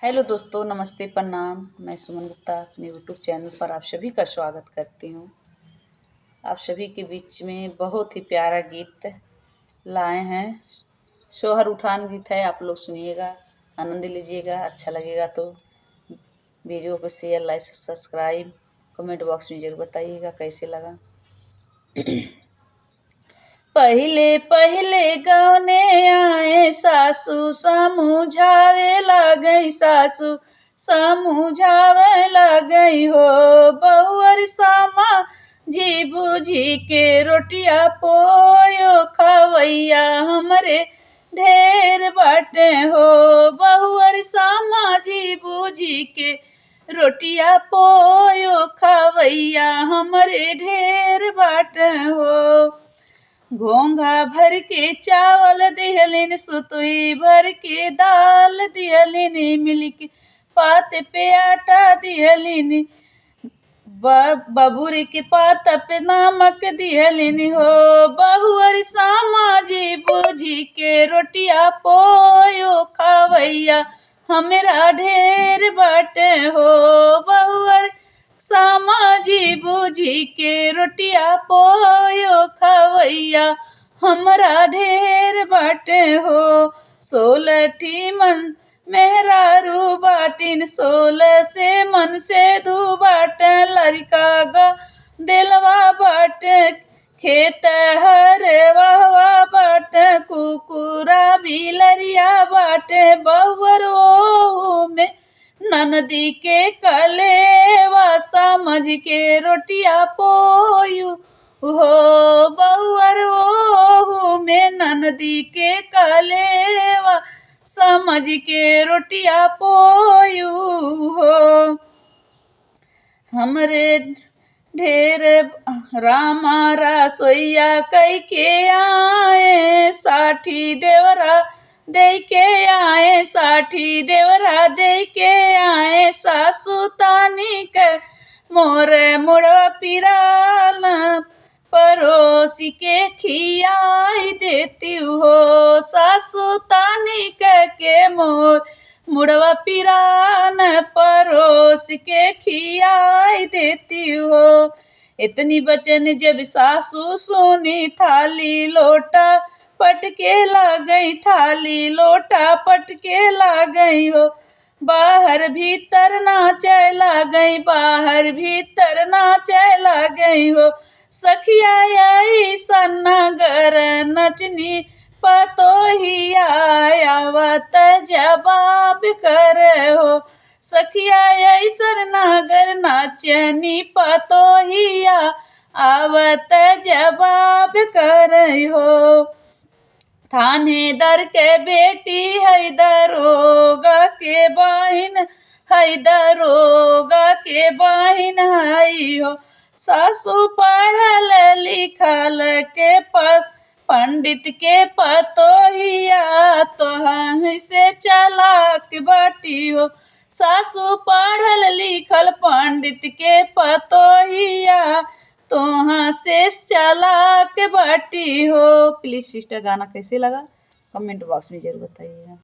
Hello दोस्तों, नमस्ते, प्रणाम। मैं सुमन गुप्ता अपने यूट्यूब चैनल पर आप सभी का स्वागत करती हूँ। आप सभी के बीच में बहुत ही प्यारा गीत लाए हैं। शोहर उठान गीत है, आप लोग सुनिएगा, आनंद लीजिएगा। अच्छा लगेगा तो वीडियो को शेयर, लाइक, सब्सक्राइब, कमेंट बॉक्स में जरूर बताइएगा कैसे लगा। पहिले पहिले गौने आए सासू समझावे लगई, सासू समझावे लगई हो। बहुअर सामा जी बूझी के रोटिया पोयो खवैया हमरे ढेर बाटे हो। बहुअर सामा जी बूझी के रोटिया पोयो खवैया हमरे ढेर बाटे हो। घोंघा भर के चावल दिहलिन, सुतुई भर के दाल दिहलिन, मिलके पात पे आटा दिहलिन, बबूरी के पात पे नमक दिहलिन हो। बहुअर सामा जी बूझी के रोटिया पोयो खवैया हमरा ढेर बाटे हो। बहुअर सामा जी बूझी के रोटिया पोयो खवैया हमरा ढेर बाटे हो। 16 मन मेहरारू बाटिन, 16 से मन से दू बाटे लड़का ग दिलवा बाटे, खेत हरवा बाटे, कुकुरा बिलरिया बाटे। बहुअर ओहू में ननदी के कलेवा समझ के रोटिया पोयू हो। बहुअर ओहू में ननदी के कलेवा समझ के रोटिया पोयू हो। हमरे ढेर रामा रसोईया कई के आए, 60 देवरा दे के आए, 60 देवरा दे के आए। सासू तानी के मोरे मुड़वा पिराल, पड़ोसी के खियाई देती हो। सासू तानी के मोर मुड़वा पिरान, पड़ोस के खियाई देती हो। इतनी बचन जब सासू सुनी, थाली लोटा पटके लागई, थाली लोटा पटके लागई हो। बाहर भीतर नाचे लागई, बाहर भीतर नाचे लागई हो। सखिया आई सन्नगर नचनी पतोहिया आवत जवाब करे हो। सखिया ऐसन नगर नाचनी पतोहिया आवत जवाब करे हो। थानेदार के बेटी है दरोगा के बहिन, है दरोगा के बहिन है हो। सासू पढ़ल लिखल के पंडित के पतोहिया, तोह से चालाक बाटी हो। सासू पढ़ल लिखल पंडित के पतोहिया, तोह से चालाक बाटी हो। प्लीज सिस्टर, गाना कैसे लगा कमेंट बॉक्स में जरूर बताइएगा।